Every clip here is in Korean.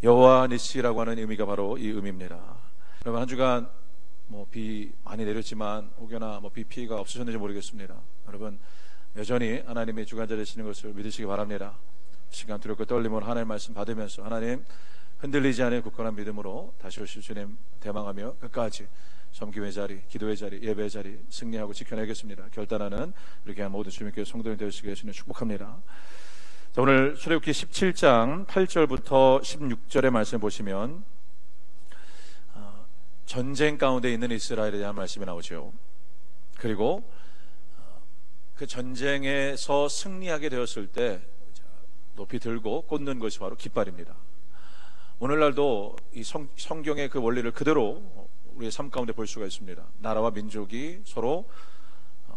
여호와 니시라고 하는 의미가 바로 이 의미입니다. 여러분, 한 주간 비 많이 내렸지만 혹여나 비 피해가 없으셨는지 모르겠습니다. 여러분, 여전히 하나님의 주관자 되시는 것을 믿으시기 바랍니다. 시간 두렵고 떨림으로 하나님의 말씀 받으면서 하나님 흔들리지 않은 굳건한 믿음으로 다시 오실 주님 대망하며 끝까지 섬김의 자리, 기도의 자리, 예배의 자리 승리하고 지켜내겠습니다. 결단하는 이렇게 한 모든 주님께 성도님 되시게 하시는 축복합니다. 자, 오늘 출애굽기 17장 8절부터 16절의 말씀 보시면 전쟁 가운데 있는 이스라엘에 대한 말씀이 나오죠. 그리고 그 전쟁에서 승리하게 되었을 때 높이 들고 꽂는 것이 바로 깃발입니다. 오늘날도 이 성경의 그 원리를 그대로 우리의 삶 가운데 볼 수가 있습니다. 나라와 민족이 서로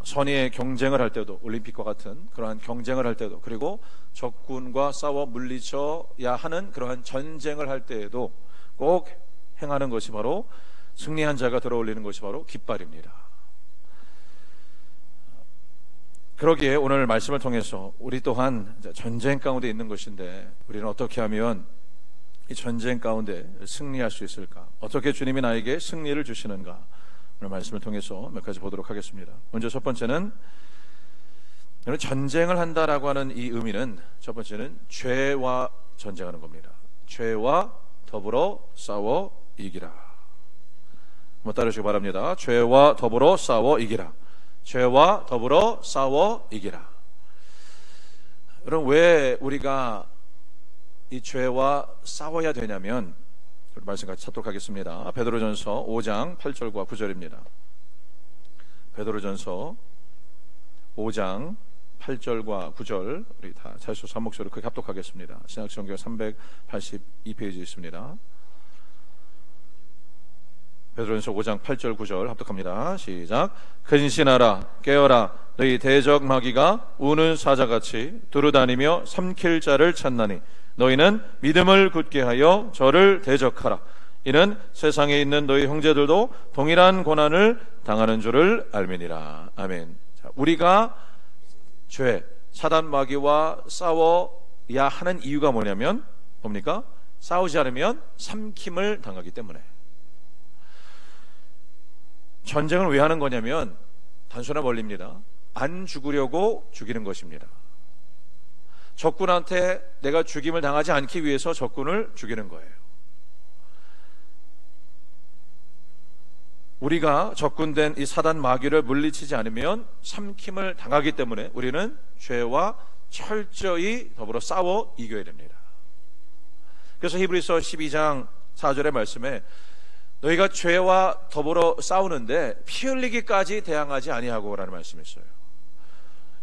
선의의 경쟁을 할 때도, 올림픽과 같은 그러한 경쟁을 할 때도, 그리고 적군과 싸워 물리쳐야 하는 그러한 전쟁을 할 때에도 꼭 행하는 것이 바로, 승리한 자가 들어올리는 것이 바로 깃발입니다. 그러기에 오늘 말씀을 통해서 우리 또한 전쟁 가운데 있는 것인데, 우리는 어떻게 하면 이 전쟁 가운데 승리할 수 있을까? 어떻게 주님이 나에게 승리를 주시는가? 오늘 말씀을 통해서 몇 가지 보도록 하겠습니다. 먼저 첫 번째는, 전쟁을 한다라고 하는 이 의미는, 첫 번째는 죄와 전쟁하는 겁니다. 죄와 더불어 싸워 이기라. 한번 따르시기 바랍니다. 죄와 더불어 싸워 이기라. 죄와 더불어 싸워 이기라. 여러분, 왜 우리가 이 죄와 싸워야 되냐면, 말씀 같이 찾도록 하겠습니다. 베드로전서 5장 8절과 9절입니다. 베드로전서 5장 8절과 9절, 우리 다 자유수 한 목소리로 크게 합독하겠습니다. 신약성경 382페이지에 있습니다. 베드로전서 5장 8절 9절 합독합니다. 시작. 근신하라, 깨어라, 너희 대적 마귀가 우는 사자같이 두루다니며 삼킬 자를 찾나니 너희는 믿음을 굳게 하여 저를 대적하라. 이는 세상에 있는 너희 형제들도 동일한 고난을 당하는 줄을 알미니라. 아멘. 자, 우리가 죄, 사단 마귀와 싸워야 하는 이유가 뭐냐면, 뭡니까? 싸우지 않으면 삼킴을 당하기 때문에. 전쟁을 왜 하는 거냐면 단순한 원리입니다. 안 죽으려고 죽이는 것입니다. 적군한테 내가 죽임을 당하지 않기 위해서 적군을 죽이는 거예요. 우리가 적군된 이 사단 마귀를 물리치지 않으면 삼킴을 당하기 때문에 우리는 죄와 철저히 더불어 싸워 이겨야 됩니다. 그래서 히브리서 12장 4절의 말씀에 너희가 죄와 더불어 싸우는데 피 흘리기까지 대항하지 아니하고 라는 말씀이 있어요.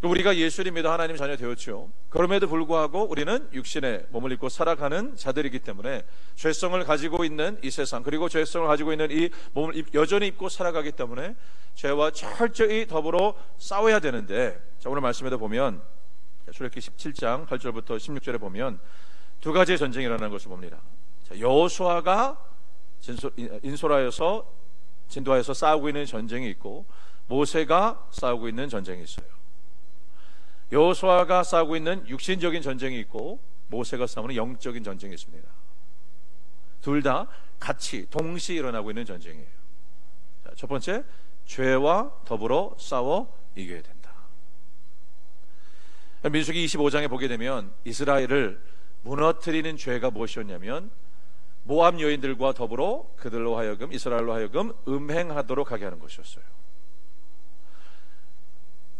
우리가 예수를 믿어 하나님 자녀 되었죠. 그럼에도 불구하고 우리는 육신의 몸을 입고 살아가는 자들이기 때문에 죄성을 가지고 있는 이 세상, 그리고 죄성을 가지고 있는 이 몸을 여전히 입고 살아가기 때문에 죄와 철저히 더불어 싸워야 되는데, 자, 오늘 말씀에도 보면 출애굽기 17장 8절부터 16절에 보면 두 가지의 전쟁이 일어나는 것을 봅니다. 여호수아가 진도하여서 싸우고 있는 전쟁이 있고, 모세가 싸우고 있는 전쟁이 있어요. 여호수아가 싸우고 있는 육신적인 전쟁이 있고, 모세가 싸우는 영적인 전쟁이 있습니다. 둘 다 같이 동시에 일어나고 있는 전쟁이에요. 자, 첫 번째, 죄와 더불어 싸워 이겨야 된다. 민수기 25장에 보게 되면 이스라엘을 무너뜨리는 죄가 무엇이었냐면, 모압 여인들과 더불어 그들로 하여금, 이스라엘로 하여금 음행하도록 하게 하는 것이었어요.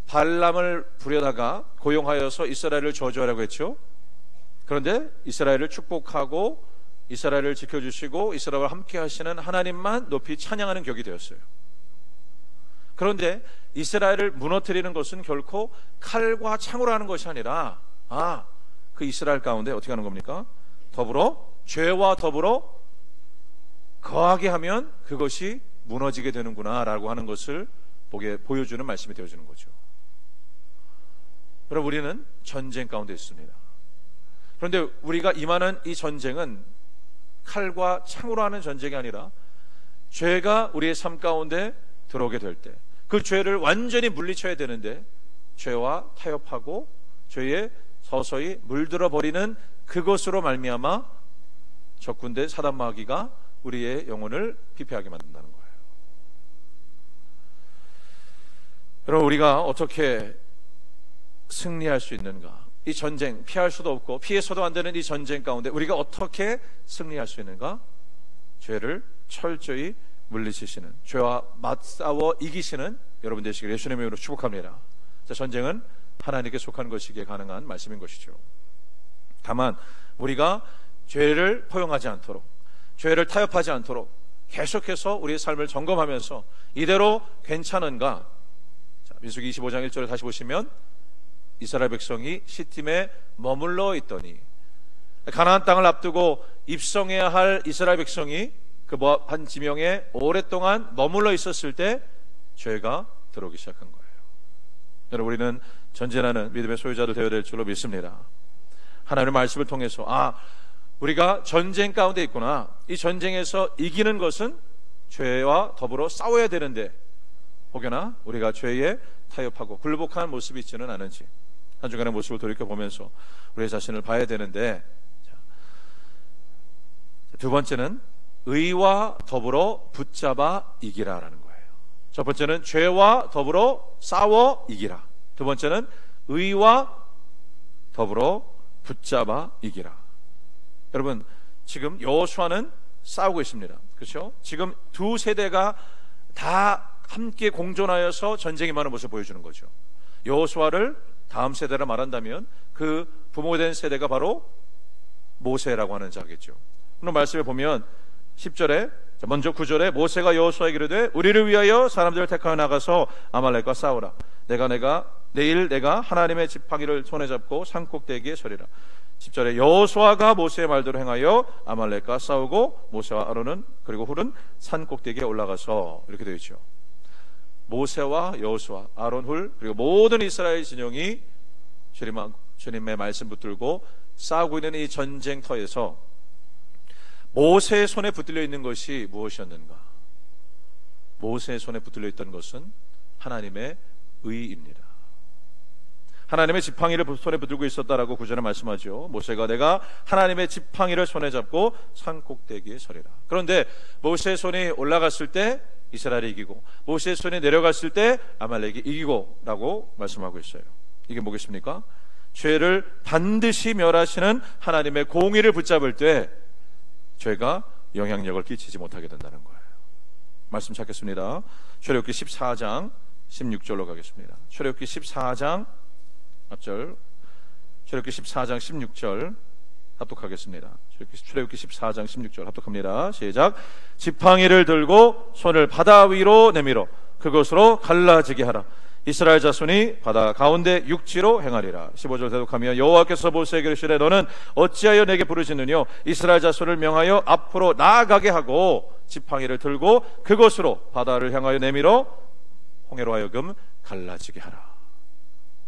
발람을 부려다가 고용하여서 이스라엘을 저주하라고 했죠. 그런데 이스라엘을 축복하고 이스라엘을 지켜주시고 이스라엘과 함께 하시는 하나님만 높이 찬양하는 격이 되었어요. 그런데 이스라엘을 무너뜨리는 것은 결코 칼과 창으로 하는 것이 아니라, 그 이스라엘 가운데 어떻게 하는 겁니까? 더불어 죄와 더불어 거하게 하면 그것이 무너지게 되는구나 라고 하는 것을 보여주는 말씀이 되어주는 거죠. 여러분, 우리는 전쟁 가운데 있습니다. 그런데 우리가 임하는 이 전쟁은 칼과 창으로 하는 전쟁이 아니라, 죄가 우리의 삶 가운데 들어오게 될 때 그 죄를 완전히 물리쳐야 되는데, 죄와 타협하고 죄에 서서히 물들어 버리는 그것으로 말미암아 적군대 사단 마귀가 우리의 영혼을 피폐하게 만든다는 거예요. 여러분, 우리가 어떻게 승리할 수 있는가? 이 전쟁, 피할 수도 없고 피해서도 안 되는 이 전쟁 가운데 우리가 어떻게 승리할 수 있는가? 죄를 철저히 물리치시는, 죄와 맞싸워 이기시는 여러분 되시길 예수님의 이름으로 축복합니다. 자, 전쟁은 하나님께 속한 것이기에 가능한 말씀인 것이죠. 다만 우리가 죄를 포용하지 않도록, 죄를 타협하지 않도록 계속해서 우리의 삶을 점검하면서 이대로 괜찮은가? 자, 민수기 25장 1절을 다시 보시면 이스라엘 백성이 시팀에 머물러 있더니, 가나안 땅을 앞두고 입성해야 할 이스라엘 백성이 그 모압 한 지명에 오랫동안 머물러 있었을 때 죄가 들어오기 시작한 거예요. 여러분, 우리는 전진하는 믿음의 소유자들 되어야 될 줄로 믿습니다. 하나님의 말씀을 통해서 우리가 전쟁 가운데 있구나, 이 전쟁에서 이기는 것은 죄와 더불어 싸워야 되는데 혹여나 우리가 죄에 타협하고 굴복한 모습이 있지는 않은지 한 주간의 모습을 돌이켜보면서 우리 자신을 봐야 되는데, 두 번째는 의와 더불어 붙잡아 이기라라는 거예요. 첫 번째는 죄와 더불어 싸워 이기라. 두 번째는 의와 더불어 붙잡아 이기라. 여러분, 지금 여호수아는 싸우고 있습니다. 그렇죠? 지금 두 세대가 다 함께 공존하여서 전쟁이 많은 모습을 보여주는 거죠. 여호수아를 다음 세대라 말한다면 그 부모된 세대가 바로 모세라고 하는 자겠죠. 오늘 말씀에 보면 10절에, 먼저 9절에 모세가 여호수아에게 이르되 우리를 위하여 사람들을 택하여 나가서 아말렉과 싸우라. 내일 내가 하나님의 지팡이를 손에 잡고 산꼭대기에 서리라. 10절에 여호수아가 모세의 말대로 행하여 아말렉과 싸우고 모세와 아론은 그리고 훌은 산꼭대기에 올라가서, 이렇게 되어 있죠. 모세와 여호수아, 아론, 훌 그리고 모든 이스라엘 진영이 주님의 말씀 붙들고 싸우고 있는 이 전쟁터에서 모세의 손에 붙들려 있는 것이 무엇이었는가? 모세의 손에 붙들려 있던 것은 하나님의 의입니다. 하나님의 지팡이를 손에 붙들고 있었다라고 구절에 말씀하죠. 모세가 내가 하나님의 지팡이를 손에 잡고 산꼭대기에 서리라. 그런데 모세의 손이 올라갔을 때 이스라엘이 이기고 모세의 손이 내려갔을 때 아말렉이 이기고 라고 말씀하고 있어요. 이게 뭐겠습니까? 죄를 반드시 멸하시는 하나님의 공의를 붙잡을 때 죄가 영향력을 끼치지 못하게 된다는 거예요. 말씀 찾겠습니다. 출애굽기 14장 16절로 가겠습니다. 출애굽기 14장 앞절, 출애굽기 14장 16절 합독하겠습니다. 출애굽기 14장 16절 합독합니다. 시작. 지팡이를 들고 손을 바다 위로 내밀어 그것으로 갈라지게 하라. 이스라엘 자손이 바다 가운데 육지로 행하리라. 15절 대독하며 여호와께서 모세에게 이르시되 너는 어찌하여 내게 부르짖느뇨? 이스라엘 자손을 명하여 앞으로 나아가게 하고 지팡이를 들고 그것으로 바다를 향하여 내밀어 홍해로 하여금 갈라지게 하라.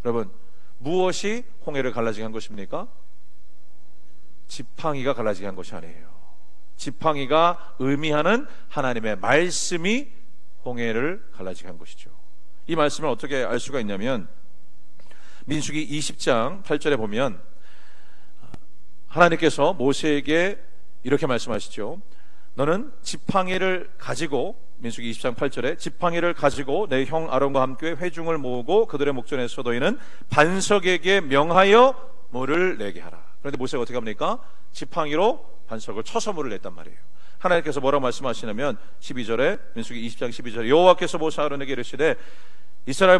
여러분, 무엇이 홍해를 갈라지게 한 것입니까? 지팡이가 갈라지게 한 것이 아니에요. 지팡이가 의미하는 하나님의 말씀이 홍해를 갈라지게 한 것이죠. 이 말씀을 어떻게 알 수가 있냐면 민수기 20장 8절에 보면 하나님께서 모세에게 이렇게 말씀하시죠. 너는 지팡이를 가지고, 민수기 20장 8절에 지팡이를 가지고 내 형 아론과 함께 회중을 모으고 그들의 목전에서 너희는 반석에게 명하여 물을 내게 하라. 그런데 모세가 어떻게 합니까? 지팡이로 반석을 쳐서 물을 냈단 말이에요. 하나님께서 뭐라고 말씀하시냐면 12절에, 민수기 20장 12절에 여호와께서 모세 아론에게 이르시되 이스라엘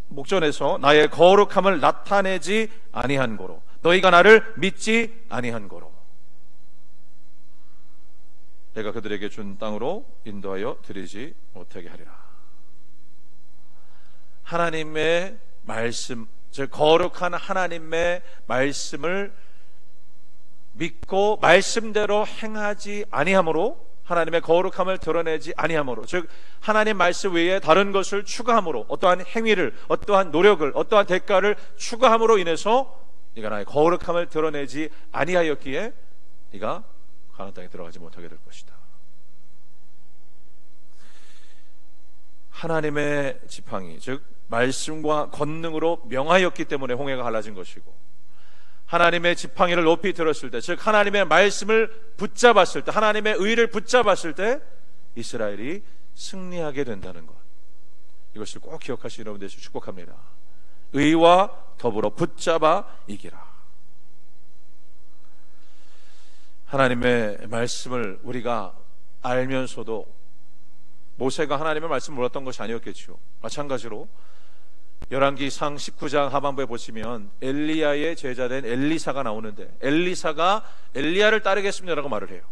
목전에서 나의 거룩함을 나타내지 아니한 고로 너희가 나를 믿지 아니한 고로 내가 그들에게 준 땅으로 인도하여 드리지 못하게 하리라. 하나님의 말씀, 즉 거룩한 하나님의 말씀을 믿고 말씀대로 행하지 아니함으로, 하나님의 거룩함을 드러내지 아니함으로, 즉 하나님 말씀 외에 다른 것을 추가함으로, 어떠한 행위를, 어떠한 노력을, 어떠한 대가를 추가함으로 인해서 네가 나의 거룩함을 드러내지 아니하였기에 네가 가나안 땅에 들어가지 못하게 될 것이다. 하나님의 지팡이, 즉 말씀과 권능으로 명하였기 때문에 홍해가 갈라진 것이고, 하나님의 지팡이를 높이 들었을 때, 즉 하나님의 말씀을 붙잡았을 때, 하나님의 의를 붙잡았을 때 이스라엘이 승리하게 된다는 것, 이것을 꼭 기억하시기 여러분 되시길 축복합니다. 의와 더불어 붙잡아 이기라. 하나님의 말씀을 우리가 알면서도 모세가 하나님의 말씀을 몰랐던 것이 아니었겠죠. 마찬가지로 열왕기상 19장 하반부에 보시면 엘리야의 제자된 엘리사가 나오는데, 엘리사가 엘리야를 따르겠습니다라고 말을 해요.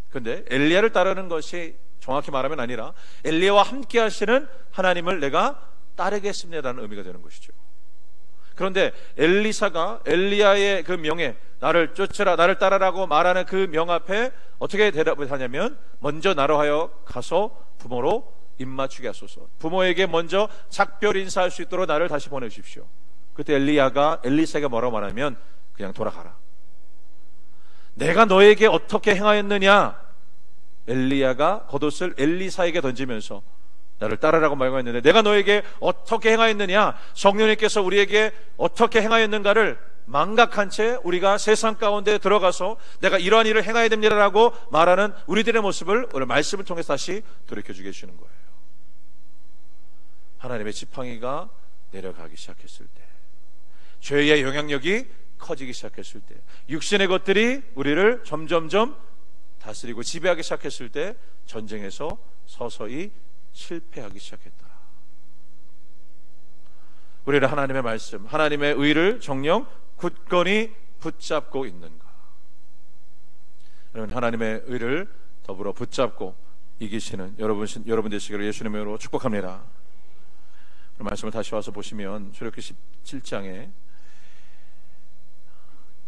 그런데 엘리야를 따르는 것이 정확히 말하면 아니라 엘리야와 함께 하시는 하나님을 내가 따르겠습니다라는 의미가 되는 것이죠. 그런데 엘리사가 엘리야의 그 명에, 나를 쫓으라, 나를 따르라고 말하는 그 명 앞에 어떻게 대답을 하냐면, 먼저 나로 하여 가서 부모로 입맞추게 하소서. 부모에게 먼저 작별 인사할 수 있도록 나를 다시 보내주십시오. 그때 엘리사가 뭐라고 말하면, 그냥 돌아가라. 내가 너에게 어떻게 행하였느냐? 엘리야가 겉옷을 엘리사에게 던지면서 나를 따르라고 말했는데, 내가 너에게 어떻게 행하였느냐? 성령님께서 우리에게 어떻게 행하였는가를 망각한 채 우리가 세상 가운데 들어가서 내가 이러한 일을 행해야 됩니다라고 말하는 우리들의 모습을 오늘 말씀을 통해서 다시 돌이켜주게 해주시는 거예요. 하나님의 지팡이가 내려가기 시작했을 때, 죄의 영향력이 커지기 시작했을 때, 육신의 것들이 우리를 점점점 다스리고 지배하기 시작했을 때, 전쟁에서 서서히 실패하기 시작했더라. 우리는 하나님의 말씀, 하나님의 의를 정녕 굳건히 붙잡고 있는가? 여러분, 하나님의 의를 더불어 붙잡고 이기시는 여러분 되시기를 예수님의 이름으로 축복합니다. 말씀을 다시 와서 보시면 출애굽기 17장에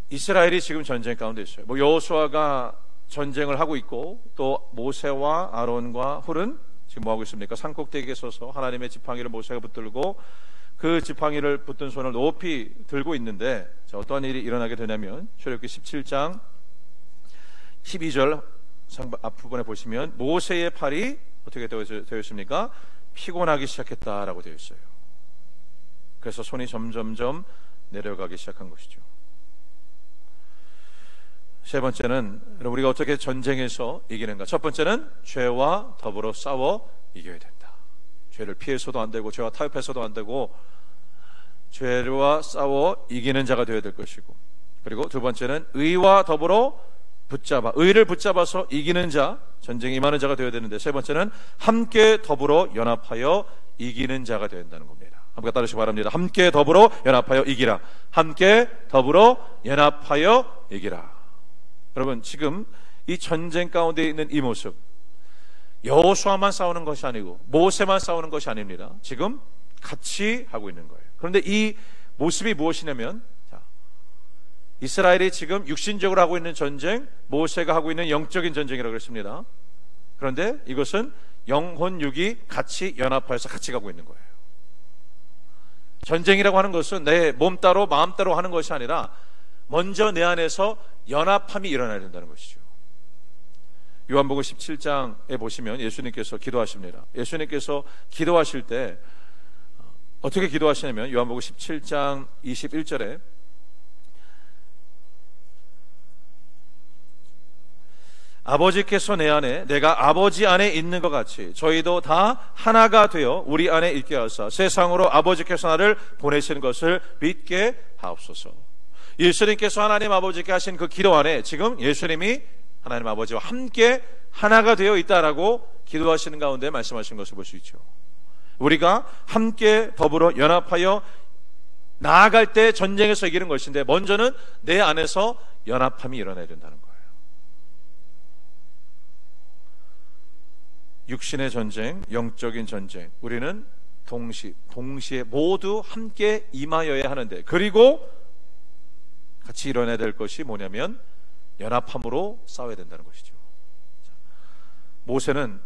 이스라엘이 지금 전쟁 가운데 있어요. 여호수아가 전쟁을 하고 있고, 또 모세와 아론과 훌은 지금 뭐 하고 있습니까? 산꼭대기에 서서 하나님의 지팡이를 모세가 붙들고 그 지팡이를 붙든 손을 높이 들고 있는데, 자, 어떠한 일이 일어나게 되냐면 출애굽기 17장 12절 앞부분에 보시면 모세의 팔이 어떻게 되어 있습니까? 피곤하기 시작했다라고 되어 있어요. 그래서 손이 점점점 내려가기 시작한 것이죠. 세 번째는 우리가 어떻게 전쟁에서 이기는가? 첫 번째는 죄와 더불어 싸워 이겨야 된다. 죄를 피해서도 안 되고, 죄와 타협해서도 안 되고, 죄와 싸워 이기는 자가 되어야 될 것이고, 그리고 두 번째는 의와 더불어 의를 붙잡아서 이기는 자, 전쟁에 임하는 자가 되어야 되는데, 세 번째는 함께 더불어 연합하여 이기는 자가 되어야 된다는 겁니다. 함께 따르시기 바랍니다. 함께 더불어 연합하여 이기라. 함께 더불어 연합하여 이기라. 여러분, 지금 이 전쟁 가운데 있는 이 모습, 여호수아만 싸우는 것이 아니고 모세만 싸우는 것이 아닙니다. 지금 같이 하고 있는 거예요. 그런데 이 모습이 무엇이냐면, 이스라엘이 지금 육신적으로 하고 있는 전쟁, 모세가 하고 있는 영적인 전쟁이라고 그랬습니다. 그런데 이것은 영혼 육이 같이 연합하여서 같이 가고 있는 거예요. 전쟁이라고 하는 것은 내 몸 따로 마음 따로 하는 것이 아니라 먼저 내 안에서 연합함이 일어나야 된다는 것이죠. 요한복음 17장에 보시면 예수님께서 기도하십니다. 예수님께서 기도하실 때 어떻게 기도하시냐면, 요한복음 17장 21절에 아버지께서 내 안에, 내가 아버지 안에 있는 것 같이 저희도 다 하나가 되어 우리 안에 있게 하사 세상으로 아버지께서 나를 보내신 것을 믿게 하옵소서. 예수님께서 하나님 아버지께 하신 그 기도 안에 지금 예수님이 하나님 아버지와 함께 하나가 되어 있다라고 기도하시는 가운데 말씀하신 것을 볼 수 있죠. 우리가 함께 더불어 연합하여 나아갈 때 전쟁에서 이기는 것인데, 먼저는 내 안에서 연합함이 일어나야 된다는 거예요. 육신의 전쟁, 영적인 전쟁, 우리는 동시에 모두 함께 임하여야 하는데, 그리고 같이 일어나야 될 것이 뭐냐면 연합함으로 싸워야 된다는 것이죠. 모세는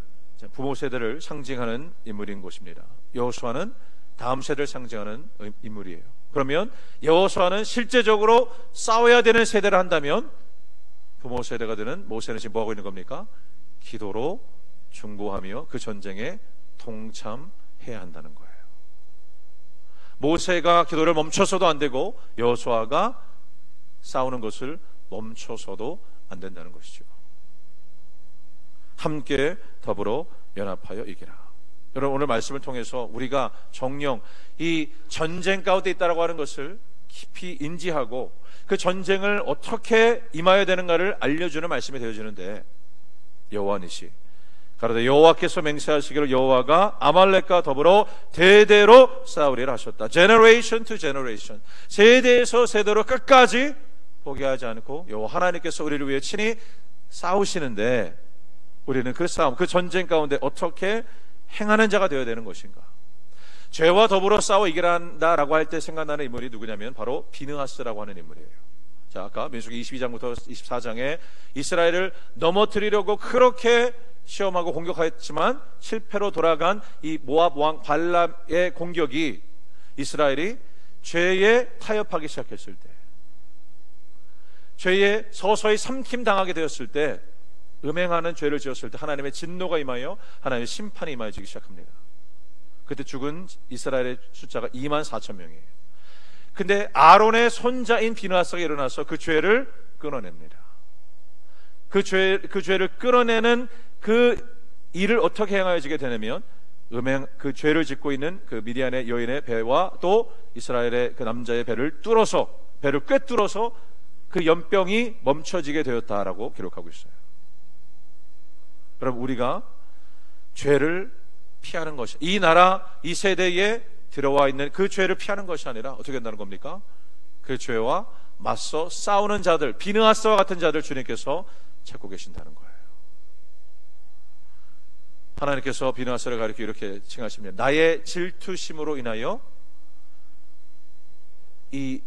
부모 세대를 상징하는 인물인 것입니다. 여호수아는 다음 세대를 상징하는 인물이에요. 그러면 여호수아는 실제적으로 싸워야 되는 세대를 한다면, 부모 세대가 되는 모세는 지금 뭐하고 있는 겁니까? 기도로 중보하며 그 전쟁에 동참해야 한다는 거예요. 모세가 기도를 멈춰서도 안 되고 여호수아가 싸우는 것을 멈춰서도 안 된다는 것이죠. 함께 더불어 연합하여 이기라. 여러분, 오늘 말씀을 통해서 우리가 정령 이 전쟁 가운데 있다라고 하는 것을 깊이 인지하고 그 전쟁을 어떻게 임하여야 되는가를 알려주는 말씀이 되어지는데, 여호와 니시 가로되 여호와께서 맹세하시기를 여호와가 아말렉과 더불어 대대로 싸우리라 하셨다. Generation to generation, 세대에서 세대로 끝까지 포기하지 않고 여호와 하나님께서 우리를 위해 친히 싸우시는데, 우리는 그 싸움, 그 전쟁 가운데 어떻게 행하는 자가 되어야 되는 것인가? 죄와 더불어 싸워 이기란다라고 할 때 생각나는 인물이 누구냐면 바로 비느하스라고 하는 인물이에요. 자, 아까 민수기 22장부터 24장에 이스라엘을 넘어뜨리려고 그렇게 시험하고 공격하였지만 실패로 돌아간 이 모압 왕 발람의 공격이 이스라엘이 죄에 타협하기 시작했을 때, 죄에 서서히 삼킴당하게 되었을 때, 음행하는 죄를 지었을 때 하나님의 진노가 임하여 하나님의 심판이 임하여지기 시작합니다. 그때 죽은 이스라엘의 숫자가 24,000명이에요. 근데 아론의 손자인 비느하스가 일어나서 그 죄를 끊어냅니다. 그 죄를 끊어내는 그 일을 어떻게 행하여지게 되냐면, 그 죄를 짓고 있는 그 미디안의 여인의 배와 또 이스라엘의 그 남자의 배를 꿰뚫어서 그 연병이 멈춰지게 되었다라고 기록하고 있어요. 여러분, 우리가 죄를 피하는 것이, 이 나라 이 세대에 들어와 있는 그 죄를 피하는 것이 아니라 어떻게 된다는 겁니까? 그 죄와 맞서 싸우는 자들, 비느하스와 같은 자들 주님께서 찾고 계신다는 거예요. 하나님께서 비느하스를 가리켜 이렇게 칭하십니다. 나의 질투심으로 인하여 이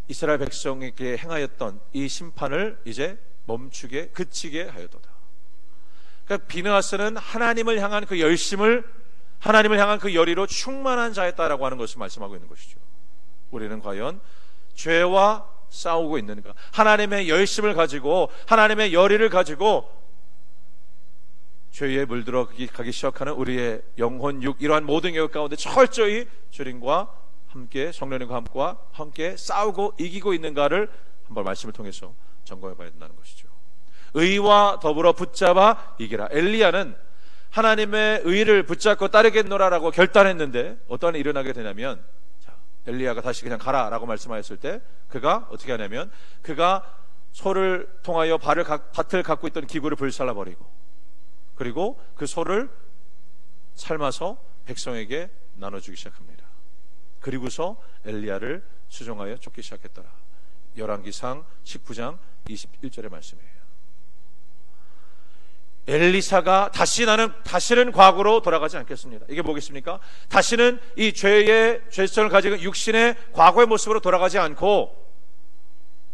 이스라엘 백성에게 행하였던 이 심판을 이제 그치게 하였도다. 그러니까 비느하스는 하나님을 향한 그 열심을, 하나님을 향한 그 열의로 충만한 자였다라고 하는 것을 말씀하고 있는 것이죠. 우리는 과연 죄와 싸우고 있는가? 하나님의 열심을 가지고, 하나님의 열의를 가지고 죄에 물들어 가기 시작하는 우리의 영혼, 육, 이러한 모든 영역 가운데 철저히 주님과 함께, 성령님과 함께 싸우고 이기고 있는가를 한번 말씀을 통해서 점검해 봐야 된다는 것이죠. 의와 더불어 붙잡아 이기라. 엘리야는 하나님의 의를 붙잡고 따르겠노라라고 결단했는데 어떠한 일이 일어나게 되냐면, 엘리야가 다시 그냥 가라라고 말씀하였을 때 그가 어떻게 하냐면, 그가 소를 통하여 밭을 갖고 있던 기구를 불살라 버리고, 그리고 그 소를 삶아서 백성에게 나눠주기 시작합니다. 그리고서 엘리야를 수종하여 쫓기 시작했더라. 열왕기상 19장 21절의 말씀이에요. 엘리사가 다시는 과거로 돌아가지 않겠습니다. 이게 뭐겠습니까? 다시는 이 죄성을 가지고 육신의 과거의 모습으로 돌아가지 않고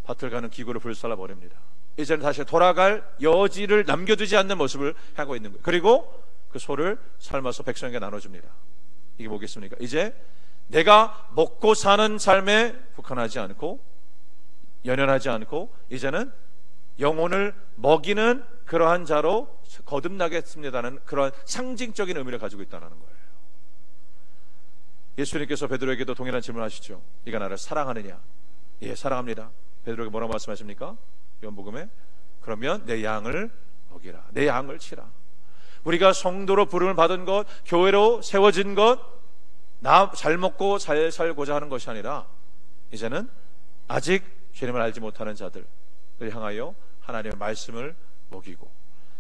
밭을 가는 기구를 불살라 버립니다. 이제는 다시 돌아갈 여지를 남겨두지 않는 모습을 하고 있는 거예요. 그리고 그 소를 삶아서 백성에게 나눠줍니다. 이게 뭐겠습니까? 이제 내가 먹고 사는 삶에 국한하지 않고 연연하지 않고 이제는 영혼을 먹이는 그러한 자로 거듭나겠습니다는 그러한 상징적인 의미를 가지고 있다는 거예요. 예수님께서 베드로에게도 동일한 질문하시죠. 네가 나를 사랑하느냐? 예, 사랑합니다. 베드로에게 뭐라고 말씀하십니까? 요한복음에 그러면 내 양을 먹이라, 내 양을 치라. 우리가 성도로 부름을 받은 것, 교회로 세워진 것, 나 잘 먹고 잘 살고자 하는 것이 아니라 이제는 아직 주님을 알지 못하는 자들을 향하여 하나님의 말씀을 먹이고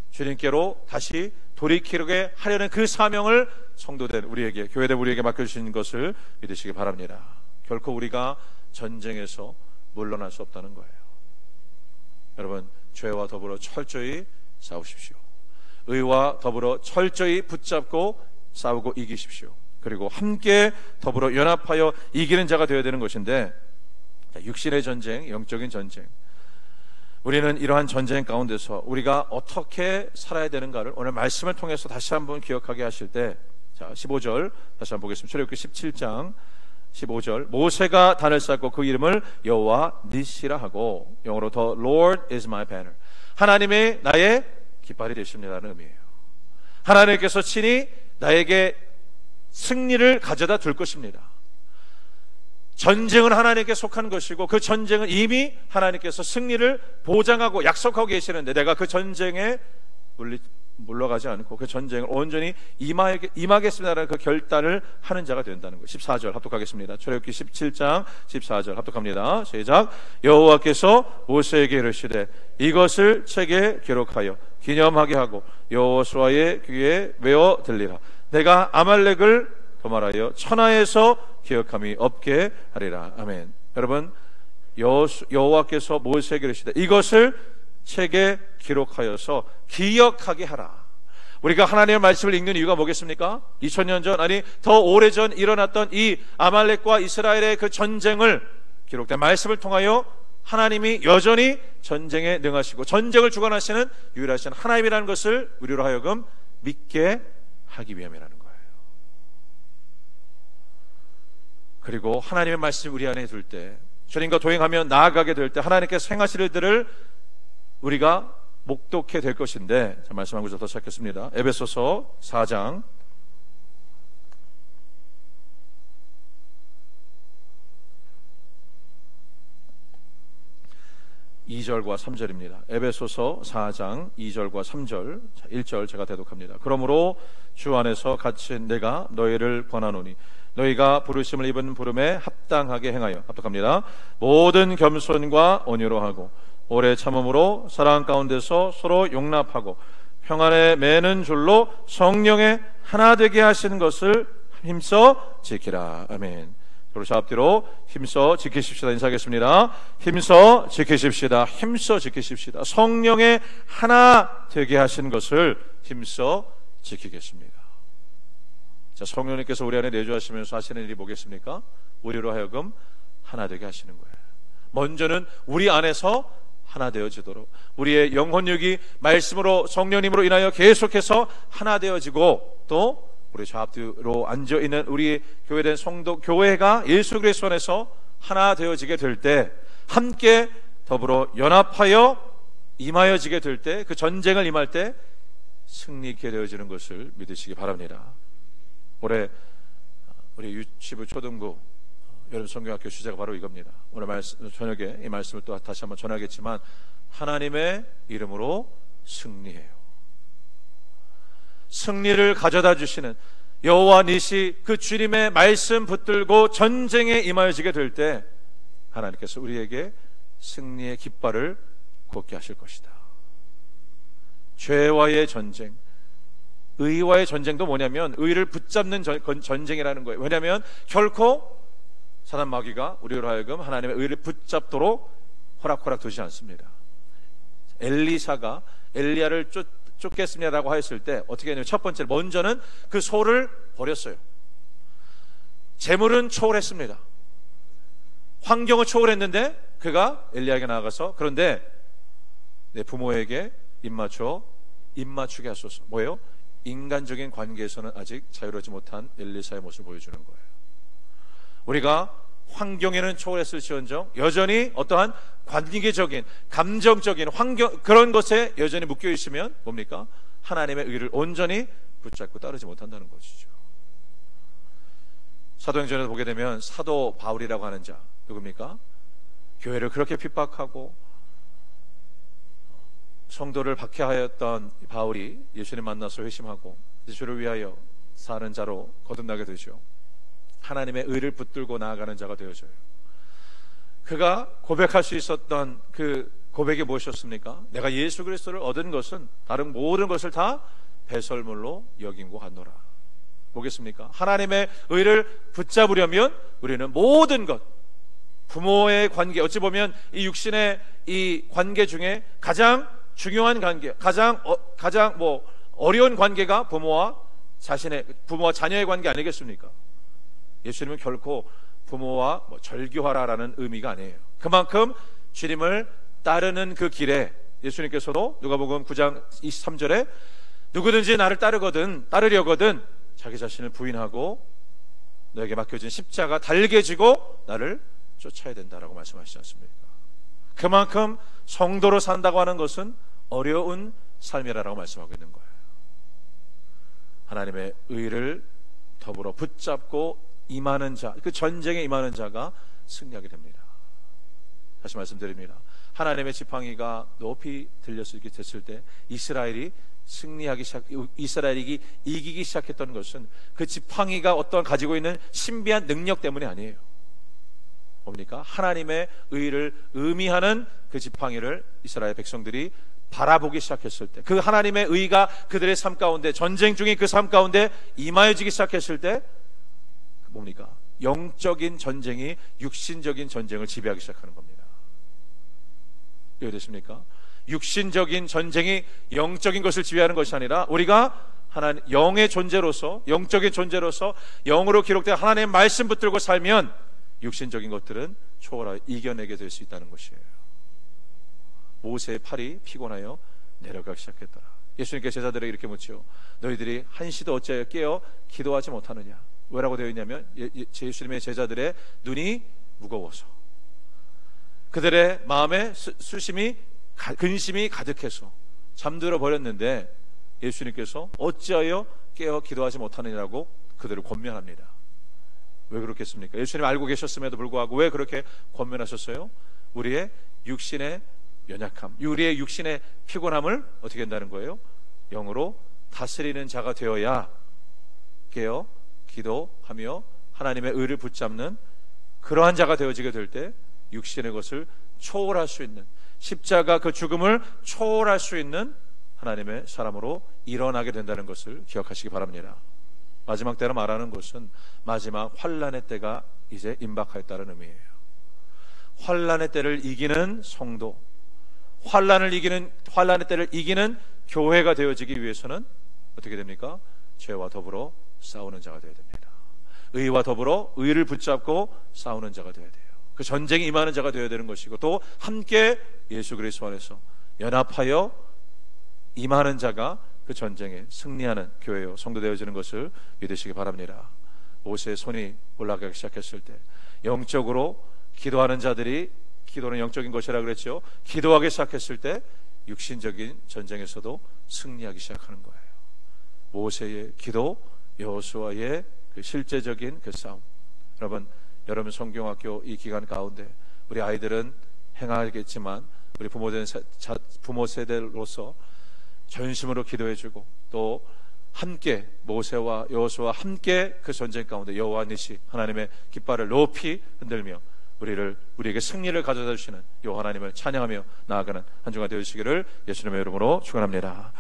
주님께로 다시 돌이키게 하려는 그 사명을 성도된 우리에게, 교회된 우리에게 맡겨주신 것을 믿으시기 바랍니다. 결코 우리가 전쟁에서 물러날 수 없다는 거예요. 여러분, 죄와 더불어 철저히 싸우십시오. 의와 더불어 철저히 붙잡고 싸우고 이기십시오. 그리고 함께 더불어 연합하여 이기는 자가 되어야 되는 것인데, 육신의 전쟁, 영적인 전쟁, 우리는 이러한 전쟁 가운데서 우리가 어떻게 살아야 되는가를 오늘 말씀을 통해서 다시 한번 기억하게 하실 때, 자 15절 다시 한번 보겠습니다. 출애굽기 17장 15절, 모세가 단을 쌓고 그 이름을 여호와 니시라 하고, 영어로 The Lord is my banner, 하나님이 나의 깃발이 되십니다라는 의미예요. 하나님께서 친히 나에게 승리를 가져다 둘 것입니다. 전쟁은 하나님께 속한 것이고 그 전쟁은 이미 하나님께서 승리를 보장하고 약속하고 계시는데 내가 그 전쟁에 물러가지 않고 그 전쟁을 온전히 임하겠습니다라는 그 결단을 하는 자가 된다는 것. 14절 합독하겠습니다. 출애굽기 17장 14절 합독합니다. 시작. 여호와께서 모세에게 이르시되 이것을 책에 기록하여 기념하게 하고 여호수아의 귀에 외워 들리라. 내가 아말렉을 도말하여 천하에서 기억함이 없게 하리라. 아멘. 여러분, 여호와께서 모세에게 이르시되 이것을 책에 기록하여서 기억하게 하라. 우리가 하나님의 말씀을 읽는 이유가 뭐겠습니까? 2000년 전, 아니 더 오래전 일어났던 이 아말렉과 이스라엘의 그 전쟁을 기록된 말씀을 통하여 하나님이 여전히 전쟁에 능하시고 전쟁을 주관하시는 유일하신 하나님이라는 것을 우리로 하여금 믿게 하기 위함이라는 거예요. 그리고 하나님의 말씀이 우리 안에 둘 때, 주님과 동행하며 나아가게 될 때 하나님께서 행하실 일들을 우리가 목독해 될 것인데, 자, 말씀 한 구절 더 시작했습니다. 에베소서 4장 2절과 3절입니다. 에베소서 4장 2절과 3절. 1절 제가 대독합니다. 그러므로 주 안에서 갇힌 내가 너희를 권하노니 너희가 부르심을 입은 부름에 합당하게 행하여, 합독합니다. 모든 겸손과 온유로 하고 오래 참음으로 사랑 가운데서 서로 용납하고 평안에 매는 줄로 성령의 하나 되게 하시는 것을 힘써 지키라. 아멘. 그리고 자 앞뒤로 힘써 지키십시다. 인사하겠습니다. 힘써 지키십시다. 힘써 지키십시다. 성령의 하나 되게 하신 것을 힘써 지키겠습니다. 자, 성령님께서 우리 안에 내주하시면서 하시는 일이 뭐겠습니까? 우리로 하여금 하나 되게 하시는 거예요. 먼저는 우리 안에서 하나 되어지도록, 우리의 영혼력이 말씀으로 성령님으로 인하여 계속해서 하나 되어지고, 또 우리 저 앞뒤로 앉아있는 우리 교회된 성도, 교회가 예수 그리스도 안에서 하나 되어지게 될 때, 함께 더불어 연합하여 임하여지게 될 때, 그 전쟁을 임할 때 승리 있게 되어지는 것을 믿으시기 바랍니다. 올해 우리 유치부 초등부 여름 성경학교 주제가 바로 이겁니다. 오늘 저녁에 이 말씀을 또 다시 한번 전하겠지만, 하나님의 이름으로 승리해요. 승리를 가져다 주시는 여호와 니시, 그 주님의 말씀 붙들고 전쟁에 임하여지게 될 때 하나님께서 우리에게 승리의 깃발을 꽂게 하실 것이다. 죄와의 전쟁, 의와의 전쟁도 뭐냐면 의를 붙잡는 전쟁이라는 거예요. 왜냐하면 결코 사단 마귀가 우리로 하여금 하나님의 의를 붙잡도록 호락호락 두지 않습니다. 엘리사가 엘리야를 쫓겠습니다라고 하였을 때 어떻게 했냐면, 첫 번째, 먼저는 그 소를 버렸어요. 재물은 초월했습니다. 환경을 초월했는데 그가 엘리야에게 나아가서, 그런데 내 부모에게 입맞추게 하소서. 뭐예요? 인간적인 관계에서는 아직 자유로워지 못한 엘리사의 모습을 보여주는 거예요. 우리가 환경에는 초월했을지언정 여전히 어떠한 관계적인, 감정적인 환경, 그런 것에 여전히 묶여 있으면 뭡니까? 하나님의 의를 온전히 붙잡고 따르지 못한다는 것이죠. 사도행전에서 보게 되면 사도 바울이라고 하는 자, 누굽니까? 교회를 그렇게 핍박하고 성도를 박해하였던 바울이 예수님 만나서 회심하고 예수를 위하여 사는 자로 거듭나게 되죠. 하나님의 의를 붙들고 나아가는 자가 되어져요. 그가 고백할 수 있었던 그 고백이 무엇이었습니까? 내가 예수 그리스도를 얻은 것은 다른 모든 것을 다 배설물로 여긴고 하노라. 뭐겠습니까? 하나님의 의를 붙잡으려면 우리는 모든 것, 부모의 관계, 어찌 보면 이 육신의 이 관계 중에 가장 중요한 관계, 가장 어려운 관계가 부모와 자녀의 관계 아니겠습니까? 예수님은 결코 부모와 절교하라라는 의미가 아니에요. 그만큼 주님을 따르는 그 길에 예수님께서도 누가복음 9장 23절에 누구든지 나를 따르려거든 자기 자신을 부인하고 너에게 맡겨진 십자가 달게 지고 나를 쫓아야 된다라고 말씀하시지 않습니까? 그만큼 성도로 산다고 하는 것은 어려운 삶이라고 말씀하고 있는 거예요. 하나님의 의를 더불어 붙잡고 임하는 자, 그 전쟁에 임하는 자가 승리하게 됩니다. 다시 말씀드립니다. 하나님의 지팡이가 높이 들렸을 때 이스라엘이 이스라엘이 이기기 시작했던 것은 그 지팡이가 어떤 가지고 있는 신비한 능력 때문이 아니에요. 뭡니까? 하나님의 의를 의미하는 그 지팡이를 이스라엘 백성들이 바라보기 시작했을 때, 그 하나님의 의가 그들의 삶 가운데, 전쟁 중에 그 삶 가운데 임하여지기 시작했을 때 뭡니까? 영적인 전쟁이 육신적인 전쟁을 지배하기 시작하는 겁니다. 이해되십니까? 육신적인 전쟁이 영적인 것을 지배하는 것이 아니라 우리가 하나님 영의 존재로서, 영적인 존재로서 영으로 기록된 하나님의 말씀 붙들고 살면 육신적인 것들은 초월하여 이겨내게 될 수 있다는 것이에요. 모세의 팔이 피곤하여 내려가기 시작했더라. 예수님께 제자들에게 이렇게 묻죠. 너희들이 한시도 어찌하여 깨어 기도하지 못하느냐? 왜라고 되어 있냐면 예수님의 제자들의 눈이 무거워서, 그들의 마음에 근심이 가득해서 잠들어 버렸는데 예수님께서 어찌하여 깨어 기도하지 못하느냐고 그들을 권면합니다. 왜 그렇겠습니까? 예수님 알고 계셨음에도 불구하고 왜 그렇게 권면하셨어요? 우리의 육신의 연약함, 우리의 육신의 피곤함을 어떻게 한다는 거예요? 영으로 다스리는 자가 되어야 깨어 기도하며 하나님의 의를 붙잡는 그러한 자가 되어지게 될 때 육신의 것을 초월할 수 있는, 십자가 그 죽음을 초월할 수 있는 하나님의 사람으로 일어나게 된다는 것을 기억하시기 바랍니다. 마지막 때라 말하는 것은 마지막 환난의 때가 이제 임박하였다는 의미예요. 환난의 때를 이기는 성도, 환난의 때를 이기는 교회가 되어지기 위해서는 어떻게 됩니까? 죄와 더불어 싸우는 자가 되어야 됩니다. 의와 더불어 의를 붙잡고 싸우는 자가 되어야 돼요. 그 전쟁에 임하는 자가 되어야 되는 것이고, 또 함께 예수 그리스도 안에서 연합하여 임하는 자가 그 전쟁에 승리하는 교회요 성도 되어지는 것을 믿으시기 바랍니다. 모세의 손이 올라가기 시작했을 때 영적으로 기도하는 자들이, 기도는 영적인 것이라 그랬죠. 기도하기 시작했을 때 육신적인 전쟁에서도 승리하기 시작하는 거예요. 모세의 기도, 여호수아의 그 실제적인 그 싸움. 여러분 성경학교 이 기간 가운데 우리 아이들은 행하겠지만 우리 부모 세대로서 전심으로 기도해주고, 또 함께 모세와 여호수아와 함께 그 전쟁 가운데 여호와 니시 하나님의 깃발을 높이 흔들며 우리에게 승리를 가져다 주시는 여호와 하나님을 찬양하며 나아가는 한 주간 되어주시기를 예수님의 이름으로 축원합니다.